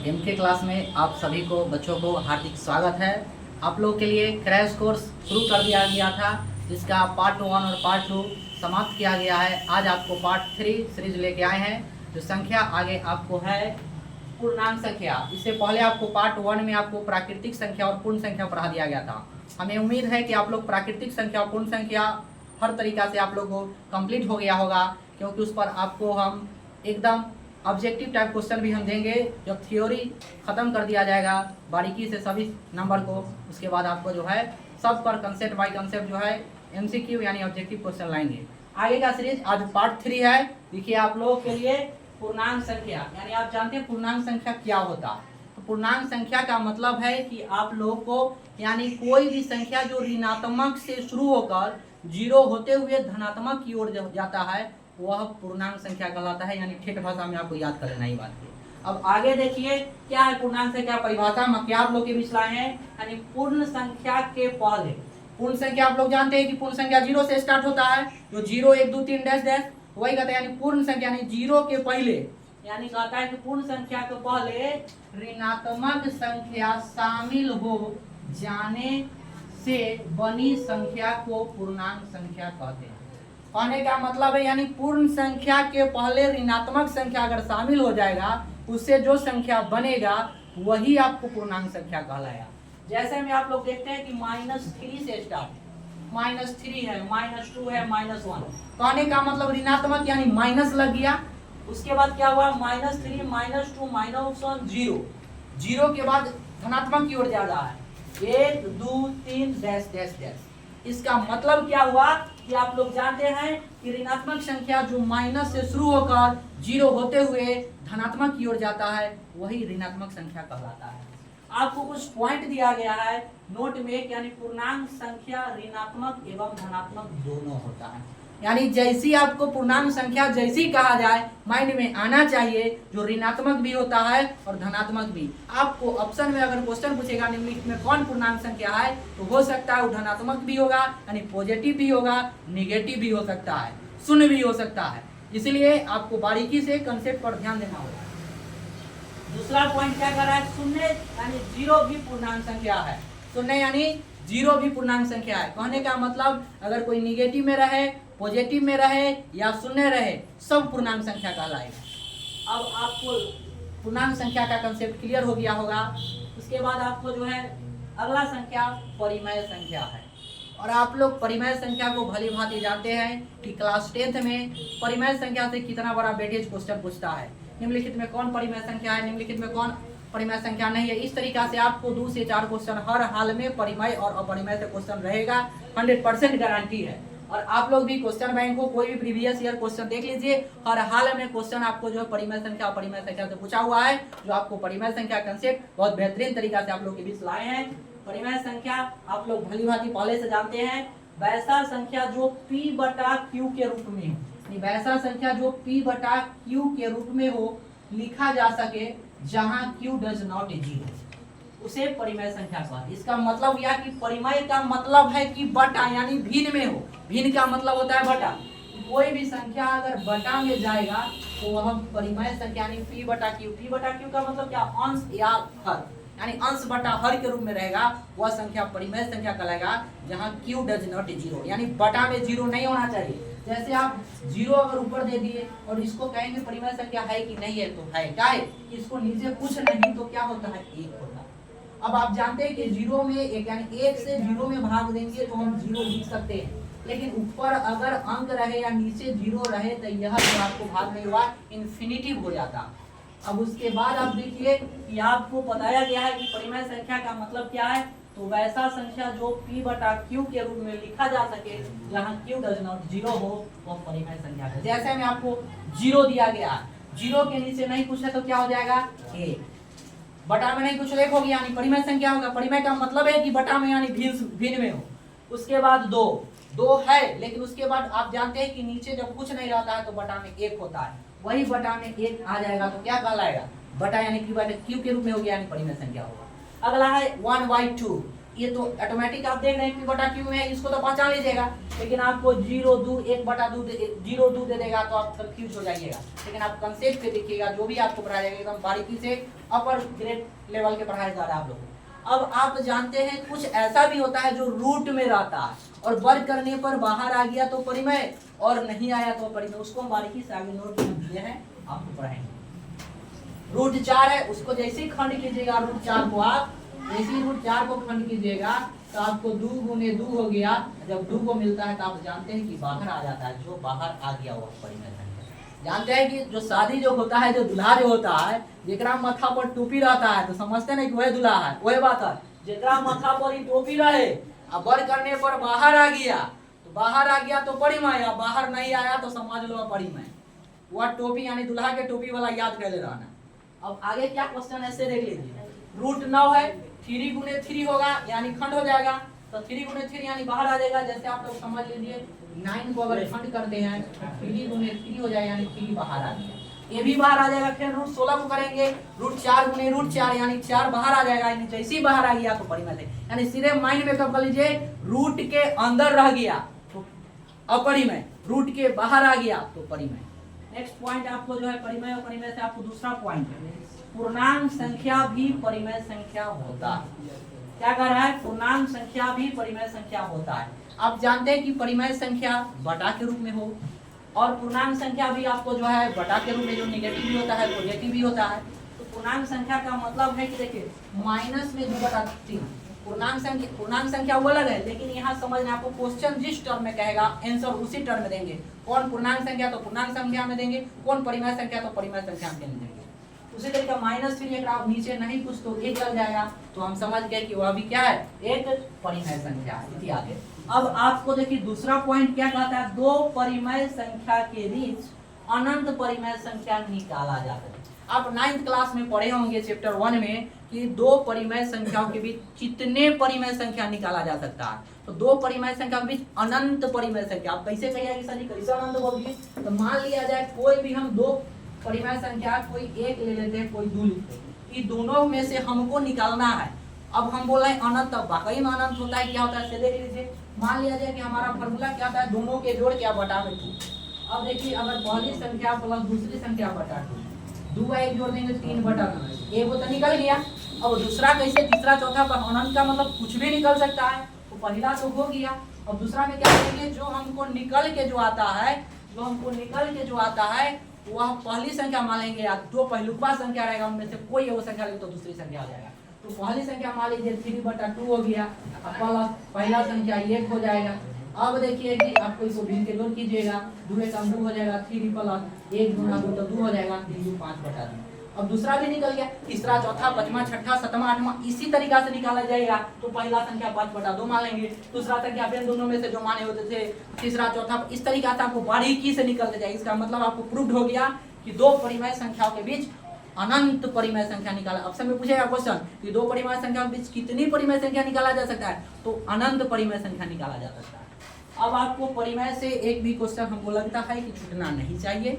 MK class में आप सभी को बच्चों को हार्दिक स्वागत है। आप लोग के लिए क्रैश कोर्स शुरू कर दिया गया था, जिसका पार्ट 1 और पार्ट 2 समाप्त किया गया है। आज आपको पार्ट 3 सीरीज लेके आए हैं। जो संख्या आगे आपको है पूर्णांक संख्या। इससे पहले आपको पार्ट 1 में आपको प्राकृतिक संख्या और पूर्ण संख्या पढ़ा दिया गया था। हमें उम्मीद है कि आप लोग प्राकृतिक संख्या और पूर्ण संख्या हर तरीका से आप लोग को कंप्लीट हो गया होगा, क्योंकि उस पर आपको हम एकदम ऑब्जेक्टिव टाइप क्वेश्चन भी हम देंगे। जब थ्योरी ख़त्म कर दिया जाएगा बारीकी से सभी नंबर को, उसके बाद आपको जो है सब पर कंसेप्ट बाय कंसेप्ट जो है एमसीक्यू यानी ऑब्जेक्टिव क्वेश्चन लाएंगे। आगे का सीरीज आज पार्ट 3 है। देखिए आप लोगों के लिए पूर्णांक संख्या, यानी आप जानते हैं पूर्णांक संख्या क्या होता है। तो पूर्णांक संख्या का मतलब है कि आप लोग को यानी कोई भी संख्या जो ऋणात्मक से शुरू होकर जीरो होते हुए धनात्मक की ओर जाता है वह पूर्णांक संख्या कहलाता है। यानी ठेठ भाषा में आपको याद कर लेना ही बात है। अब आगे देखिए क्या है पूर्णांक संख्या परिभाषा में क्या आप लोग के बीच लाए हैं। यानी पूर्ण संख्या के पहले, पूर्ण संख्या आप लोग जानते हैं कि पूर्ण संख्या 0 से स्टार्ट होता है। जो 0 1 2 3 डैश डैश वही कहते हैं। यानी पूर्ण संख्या यानी 0 के पहले, यानी कहता है कि पूर्ण संख्या के पहले ऋणात्मक संख्या शामिल हो जाने से बनी संख्या को पूर्णांक संख्या कहते हैं। कहने का मतलब है यानी पूर्ण संख्या के पहले ऋणात्मक संख्या अगर शामिल हो जाएगा, उससे जो संख्या बनेगा वही आपको पूर्णांक संख्या कहलाएगा। जैसे में आप लोग देखते हैं कि -3 से स्टार्ट, -3 है, -2 है, -1। कहने का मतलब ऋणात्मक यानी माइनस लग गया। उसके बाद क्या हुआ, -3 -2 -1 0। 0 के बाद धनात्मक की ओर जा रहा है 1 2 3 डैश डैश डैश। इसका मतलब क्या हुआ कि आप लोग जानते हैं कि ऋणात्मक संख्या जो माइनस से शुरू होकर 0 होते हुए धनात्मक की ओर जाता है वही ऋणात्मक संख्या कहलाता है। आपको कुछ पॉइंट दिया गया है नोट में, यानी पूर्णांक संख्या ऋणात्मक एवं धनात्मक दोनों होता है। यानी जैसी आपको पूर्णांक संख्या जैसी कहा जाए माइंड में आना चाहिए, जो ऋणात्मक भी होता है और धनात्मक भी। आपको ऑप्शन में अगर क्वेश्चन पूछेगा निम्नलिखित में कौन पूर्णांक संख्या है, तो हो सकता है वो धनात्मक भी होगा यानी पॉजिटिव भी होगा, निगेटिव भी हो सकता है, शून्य भी हो सकता है। इसलिए आपको बारीकी से कंसेप्ट पर ध्यान देना होगा। दूसरा पॉइंट क्या कर रहा है, शून्य यानी 0 भी पूर्णांक संख्या है। शून्य यानी 0 भी पूर्णांक संख्या है। कहने का मतलब अगर कोई निगेटिव में रहे, पॉजिटिव में रहे या शून्य रहे, सब पूर्णांक संख्या कहलाएगा। अब आपको पूर्णांक संख्या का कंसेप्ट क्लियर हो गया होगा। उसके बाद आपको जो है अगला संख्या परिमेय संख्या है। और आप लोग परिमेय संख्या को भली भांति जानते हैं कि क्लास 10th में परिमेय संख्या से कितना बड़ा वेटेज क्वेश्चन पूछता है। निम्नलिखित में कौन परिमेय संख्या है, निम्नलिखित में कौन परिमेय संख्या नहीं है। इस तरीका से आपको 2 से 4 क्वेश्चन हर हाल में परिमेय और अपरिमेय से क्वेश्चन रहेगा। 100% गारंटी है। और आप लोग भी क्वेश्चन बैंक को कोई भी प्रीवियस ईयर क्वेश्चन देख लीजिए, हर हाल में क्वेश्चन आपको जो है परिमेय संख्या और परिमेय संख्या से पूछा हुआ है। जो आपको परिमेय संख्या कंसेप्ट बहुत बेहतरीन तरीका से आप लोग के बीच लाए हैं। परिमेय संख्या आप लोग भली भांति पहले से जानते हैं, वैसा संख्या जो P/Q के रूप में हो, वैसा संख्या जो P/Q के रूप में हो लिखा जा सके जहां Q डज नॉट 0, उसे परिमेय संख्या कहते हैं। इसका मतलब यह कि परिमेय का मतलब है कि बटा यानी भिन्न में हो। भिन्न का मतलब होता है बटा। कोई भी संख्या अगर बटा में जाएगा तो वह परिमेय संख्या यानी P/Q। P/Q का मतलब क्या, अंश या हर, यानी अंश बटा हर के रूप में रहेगा, वह संख्या परिमेय संख्या कहलाएगा जहां Q डज नॉट 0, यानी बटा में 0 नहीं होना चाहिए। जैसे आप 0 अगर ऊपर दे दिए और इसको कहेंगे परिमेय संख्या है कि नहीं है, तो है। क्या है, इसको नीचे कुछ नहीं तो क्या होता है, 1 होता है। अब आप जानते हैं कि 0 में 1 यानी 1 से 0 में भाग देंगे तो हम 0 लिख सकते हैं। लेकिन ऊपर अगर अंक रहे या नीचे 0 रहे तो यह जो आपको भाग नहीं हुआ इन्फिनिटिव हो जाता। अब उसके बाद आप देखिए कि आपको बताया गया है कि परिमेय संख्या का मतलब क्या है। तो वैसा संख्या जो P/Q के रूप में लिखा जा सके जहां Q डज नॉट 0 हो, वह परिमेय संख्या है। जैसे में आपको 0 दिया गया, 0 के नीचे नहीं कुछ है तो क्या हो जाएगा, 1। बटा में नहीं कुछ 1 हो गया यानी परिमेय संख्या होगा। परिमेय का मतलब है कि बटा में यानी भिन्न में हो। उसके बाद 2 है, लेकिन उसके बाद आप जानते हैं कि नीचे जब कुछ नहीं रहता है तो बटा में 1 होता है। वही बटा में 1 आ जाएगा तो क्या कहलाएगा, बटा यानी P/Q के रूप में हो गया यानी परिमेय संख्या होगा। अगला है 1/2। ये तो ऑटोमेटिक आप देख रहे हैं P/Q में है, इसको तो पहचान लीजिएगा, लेकिन आपको 0 2 1/2 0 2 दे देगा तो आप कंफ्यूज हो जाइएगा। लेकिन आप कंसेप्ट पे देखिएगा, जो भी आपको पढ़ाया जाएगा एकदम बारीकी से अपर ग्रेड लेवल के पढ़ाया जा रहा है आप लोगों को। अब आप जानते हैं कुछ ऐसा भी होता है जो रूट में रहता है और वर्ग करने पर बाहर आ गया तो परिमेय और नहीं आया तो परिमेय, उसको हम बारीकी से आगे नोट में दिए हैं आपको पढ़ाएंगे। √4 है, उसको जैसे ही खंड कीजिएगा √4 को, आप जैसे ही √4 को खंड कीजिएगा तो आपको 2 गुने 2 हो गया। जब 2 को मिलता है तो आप जानते हैं कि बाहर आ जाता है, जो बाहर आ गया वो परिमेय संख्या। जानते हैं कि जो शादी जो होता है, जो दूल्हा जो होता है, जेकरा माथा पर टोपी रहता है तो समझते नहीं कि वह दूल्हा है, वही बात है। जेकरा माथा पर ही टोपी रहे अब वर्ग करने पर बाहर आ गया तो बाहर आ गया तो परिमेय, या बाहर नहीं आया तो समझ लो परिमेय। वह टोपी यानी दूल्हा के टोपी वाला याद कर ले रहना। अब आगे क्या क्वेश्चन है ऐसे देख लीजिए। √9 है, 3 गुने 3 होगा यानी खंड हो जाएगा, तो 3 गुने 3 यानी बाहर आ जाएगा। जैसे आप लोग समझ लीजिए 9 को अगर खंड करते हैं 3 गुने 3 हो जाएगा यानी 3 बाहर आ गया, ये भी बाहर आ जाएगा। फिर √16 को करेंगे, √4 गुने √4 यानी 4 बाहर आ जाएगा, यानी जैसे ही बाहर आ गया तो परिमेय है। यानी सीधे माइंड मेकअप कर लीजिए, रूट के अंदर रह गया तो अपरिमेय, रूट के बाहर आ गया तो परिमेय। नेक्स्ट पॉइंट आपको जो है परिमेय और परिमेय से आपको दूसरा पॉइंट है, पूर्णांक संख्या भी परिमेय संख्या होता है। क्या कर रहा है, पूर्णांक संख्या भी परिमेय संख्या होता है। आप जानते हैं कि परिमेय संख्या बटा के रूप में हो और पूर्णांक संख्या भी आपको जो है बटा के रूप में, जो नेगेटिव भी होता है पॉजिटिव भी होता है। तो पूर्णांक संख्या का मतलब है कि देखिए माइनस में 2/3 पूर्णांक संख्या वो अलग है, लेकिन यहाँ समझना आपको क्वेश्चन जिस टर्म में कहेगा आंसर उसी टर्म में देंगे। कौन पूर्णांक संख्या तो पूर्णांक संख्या में देंगे, कौन परिमेय संख्या तो परिमेय संख्या में देंगे। उसी तरीके -3 अगर आप नीचे नहीं कुछ तो 1 लग जाएगा तो हम समझ गए कि वह भी क्या है, एक परिमेय संख्या है। इसी आगे अब आपको देखिए दूसरा पॉइंट क्या कहता है, दो परिमेय संख्या के बीच अनंत परिमेय संख्या निकाला जा सकता है। आप 9th क्लास में पढ़े होंगे चैप्टर 1 में कि दो परिमेय संख्याओं के बीच कितने परिमेय संख्या निकाला जा सकता है। तो दो परिमेय संख्या के बीच अनंत परिमेय संख्या, आप कैसे कहिए कि सर जी कैसे अनंत होगी। तो मान लिया जाए कोई भी हम दो परिमेय संख्या, कोई एक ले लेते हैं कोई 2 लेते हैं, इन दोनों में से हमको निकालना है। अब हम बोल रहे हैं अनंत, अब वाकई में अनंत होता है क्या होता है देख लीजिए। मान लिया जाए कि हमारा फॉर्मूला क्या होता है, दोनों के जोड़ क्या बटा में 2। अब देखिए अगर पहली संख्या प्लस दूसरी संख्या बटा 2, 2 1 जोड़ देंगे 3/2, एक वो तो निकल गया। अब दूसरा कैसे, तीसरा चौथा पर अनंत का मतलब कुछ भी निकल सकता है, तो पहला तो हो गया। अब दूसरा में क्या करेंगे, जो हमको निकल के जो आता है वह पहली संख्या मान लेंगे, या दो पहलुका संख्या रहेगा उनमें से कोई वो संख्या लेंगे तो दूसरी संख्या आ जाएगा। तो पहली संख्या मान लीजिए 3/2 हो गया, प्लस पहला संख्या 1 हो जाएगा। अब देखिए कि आपको इसको भिन्न के जोड़ कीजिएगा, 2 एक 2 हो जाएगा, 3 प्लस 1 गुना 2 तो 2 हो जाएगा, 3 5/2। अब दूसरा भी निकल गया, तीसरा चौथा पांचवा छठा सातवां आठवां इसी तरीका से निकाला जाएगा। तो पहला संख्या 5/2 मान लेंगे, दूसरा संख्या फिर दोनों में से जो माने होते थे, तीसरा चौथा, इस तरीका से आपको बारीकी से निकलते जाएगा। इसका मतलब आपको प्रूव्ड हो गया कि दो परिमेय संख्याओं के बीच अनंत परिमेय संख्या निकाला। ऑप्शन में पूछेगा क्वेश्चन कि दो परिमेय संख्या के बीच कितनी परिमेय संख्या निकाला जा सकता है, तो अनंत परिमेय संख्या निकाला जा सकता है। अब आपको परिमेय से एक भी क्वेश्चन हमको लगता है कि छूटना नहीं चाहिए।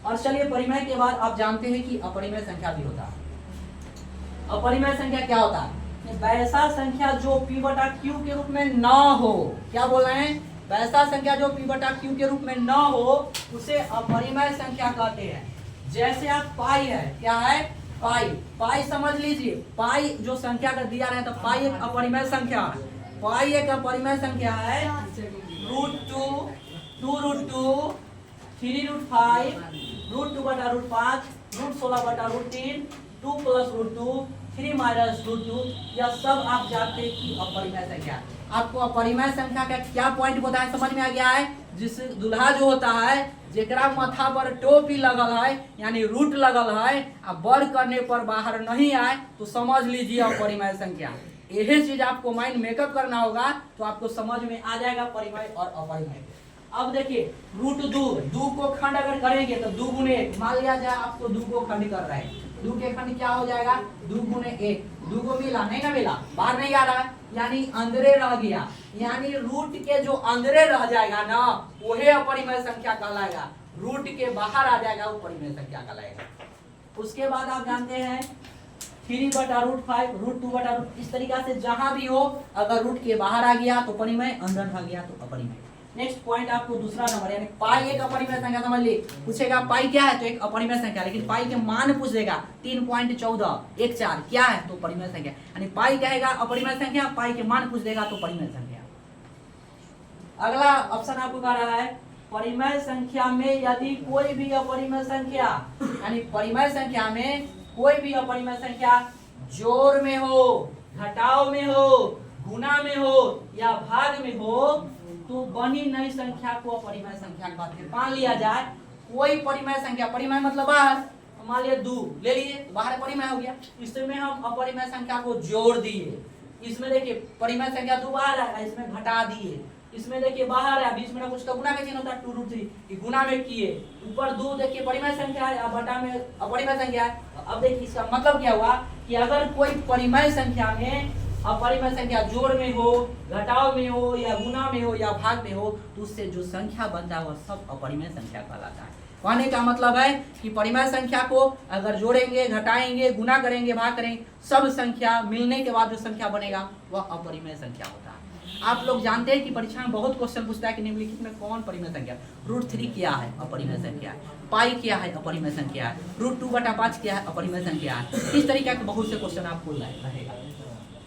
और चलिए परिमेय के बाद आप जानते हैं कि अपरिमेय संख्या भी होता है। अपरिमेय संख्या क्या होता है, वैसा संख्या जो P/Q के रूप में न हो। क्या बोल रहे हैं, वैसा संख्या जो P/Q के रूप में न हो उसे अपरिमेय संख्या कहते हैं। जैसे आप पाई है, क्या है पाई समझ लीजिए, पाई जो संख्या का दिया रहे तो पाई एक अपरिमेय संख्या है। पाई एक अपरिमेय संख्या है, √2, 2√2, 3√5, √2/5, √16/√3, 2 + √2, 3 - √2, यह सब आप जानते हैं कि अपरिमेय संख्या। आपको अपरिमेय संख्या का क्या पॉइंट बताया समझ में आ गया है। जिस दूल्हा जो होता है जेकरा माथा पर टोपी लगल है यानी रूट लगल है, अब वर्ग करने पर बाहर नहीं आए तो समझ लीजिए अपरिमेय संख्या। यही चीज आपको माइंड मेकअप करना होगा तो आपको समझ में आ जाएगा परिमेय और अपरिमेय। अब देखिए √2 को खंड अगर करेंगे तो 2 गुने 1, मान लिया जाए आपको 2 को खंड कर रहे हैं, 2 के खंड क्या हो जाएगा, 2 गुने 1, 2 को मिला नहीं ना मिला, बाहर नहीं आ रहा है यानी अंदरे रह गया, यानी रूट के जो अंदरे रह जाएगा ना वही अपरिमेय संख्या कहलाएगा। रूट के बाहर आ जाएगा वो परिमेय संख्या कहलाएगा। उसके बाद आप जानते हैं 3/√5 √2/√, इस तरीका से जहां भी हो, अगर रूट के बाहर आ गया तो परिमेय, अंदर आ गया तो अपरिमेय। नेक्स्ट पॉइंट आपको दूसरा नंबर, यानी पाई एक अपरिमेय संख्या, समझ ली। पूछेगा पाई क्या है तो एक अपरिमेय संख्या, लेकिन पाई के मान पूछ देगा 3.1414 क्या है तो परिमेय संख्या, यानी पाई कहेगा अपरिमेय संख्या, पाई के मान पूछ देगा तो परिमेय संख्या। अगला ऑप्शन आपको कह रहा है परिमेय संख्या में यदि कोई भी अपरिमेय संख्या, यानी परिमेय संख्या में कोई भी अपरिमेय संख्या जोड़ में हो, घटाव में हो, गुणा में हो या भाग में हो तो बनी नई संख्या को अपरिमेय संख्या कहते हैं। मान लिया जाए कोई परिमेय संख्या, परिमेय मतलब बाहर, मान लिया 2 ले लिए तो बाहर परिमेय हो गया, इसमें हम अपरिमेय संख्या को जोड़ दिए, इसमें देखिए परिमेय संख्या 2 बाहर है, इसमें घटा दिए, इसमें देखिए बाहर है, बीच में ना कुछ का गुना का चिन्ह होता है 2√3, गुना में किए, ऊपर 2 देखिए परिमेय संख्या है, अब बटा में अपरिमेय संख्या है। अब देखिए इसका मतलब क्या हुआ कि अगर कोई परिमेय संख्या में अपरिमेय संख्या जोड़ में हो, घटाव में हो या गुना में हो या भाग में हो तो उससे जो संख्या बनता है वह सब अपरिमेय संख्या कहलाता है। कहने का मतलब है कि परिमेय संख्या को अगर जोड़ेंगे, घटाएंगे, गुना करेंगे, भाग करेंगे, सब संख्या मिलने के बाद जो संख्या बनेगा वह अपरिमेय संख्या होता है। आप लोग जानते हैं कि परीक्षा में बहुत क्वेश्चन पूछता है कि निम्नलिखित में कौन परिमेय संख्या, √3 क्या है अपरिमेय संख्या है, पाई क्या है अपरिमेय संख्या है, √2/5 क्या है अपरिमेय संख्या है। इस तरीके के बहुत से क्वेश्चन आपको रहेगा।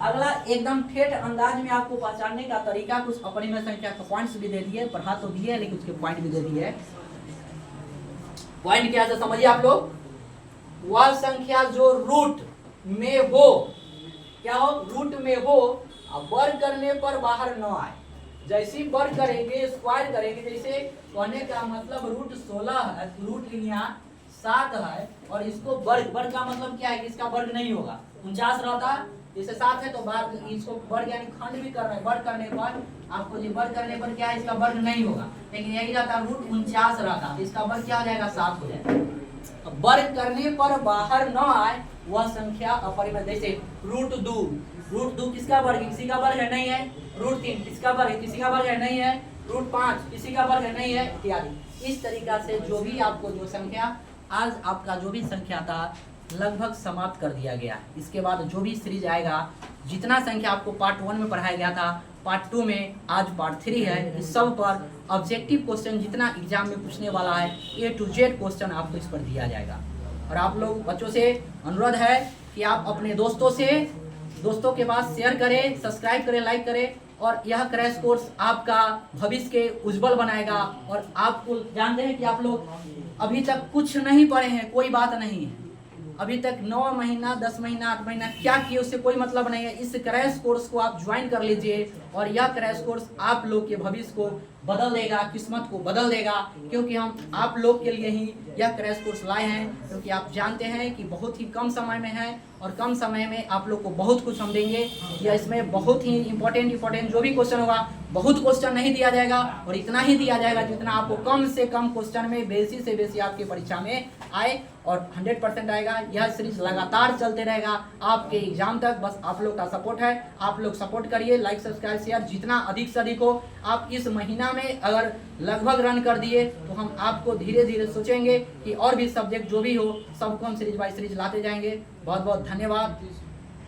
अगला एकदम ठेठ अंदाज में आपको पहचानने का तरीका, कुछ अपरिमेय संख्या का पॉइंट्स भी दे दिए, पढ़ा तो दिए लेकिन उसके पॉइंट भी दे दिए। पॉइंट क्या है समझिए आप लोग, वह संख्या जो रूट में हो, क्या हो, रूट में हो, वर्ग करने पर बाहर न आए। जैसे वर्ग करेंगे, स्क्वायर करेंगे, जैसे कहने का मतलब √16 है, रूट यहाँ 7 है और इसको वर्ग, वर्ग का मतलब क्या है कि इसका वर्ग नहीं होगा, 49 रहता, जैसे 7 है तो बाहर इसको वर्ग यानी खंड भी कर रहे हैं, वर्ग करने पर आपको जी वर्ग करने पर क्या है इसका वर्ग नहीं होगा, लेकिन यही रहता √49 रहता, इसका वर्ग क्या हो जाएगा 7 हो जाएगा। वर्ग करने पर बाहर न आए वह संख्या अपरिमेय, जैसे √2 किसका वर्ग है, किसी का वर्ग है, नहीं है, √3 किसका वर्ग है, किसी का वर्ग है, नहीं है, √5 किसी का वर्ग है, नहीं है, इत्यादि। इस तरीका से जो भी आपको जो संख्या, आज आपका जो भी संख्या था लगभग समाप्त कर दिया गया। इसके बाद जो भी सीरीज आएगा, जितना संख्या आपको पार्ट 1 में पढ़ाया गया था, पार्ट 2 में आज पार्ट 3 है, इस सब पर ऑब्जेक्टिव क्वेश्चन जितना एग्जाम में पूछने वाला है A to Z क्वेश्चन आपको इस पर दिया जाएगा। और आप लोग बच्चों से अनुरोध है कि आप अपने दोस्तों के पास शेयर करें, सब्सक्राइब करें, लाइक करें, और यह क्रैश कोर्स आपका भविष्य के उज्जवल बनाएगा। और आपको जानते हैं कि आप लोग अभी तक कुछ नहीं पढ़े हैं, कोई बात नहीं है, अभी तक 9 महीना 10 महीना 8 महीना क्या किए उससे कोई मतलब नहीं है। इस क्रैश कोर्स को आप ज्वाइन कर लीजिए और यह क्रैश कोर्स आप लोग के भविष्य को बदल देगा, किस्मत को बदल देगा, क्योंकि हम आप लोग के लिए ही यह क्रैश कोर्स लाए हैं। क्योंकि आप जानते हैं कि बहुत ही कम समय में है और कम समय में आप लोग को बहुत कुछ हम देंगे। या इसमें बहुत ही इंपॉर्टेंट जो भी क्वेश्चन होगा, बहुत क्वेश्चन नहीं दिया जाएगा और इतना ही दिया जाएगा जितना आपको कम से कम क्वेश्चन में बेसी से बेसी आपकी परीक्षा में आए और 100% आएगा। यह सीरीज लगातार चलते रहेगा आपके एग्जाम तक। बस आप लोग का सपोर्ट है, आप लोग सपोर्ट करिए, लाइक सब्सक्राइब शेयर जितना अधिक से अधिक हो। आप इस महीना में अगर लगभग रन कर दिए तो हम आपको धीरे धीरे सोचेंगे कि और भी सब्जेक्ट जो भी हो सबको हम सीरीज बाय सीरीज लाते जाएंगे। बहुत बहुत धन्यवाद।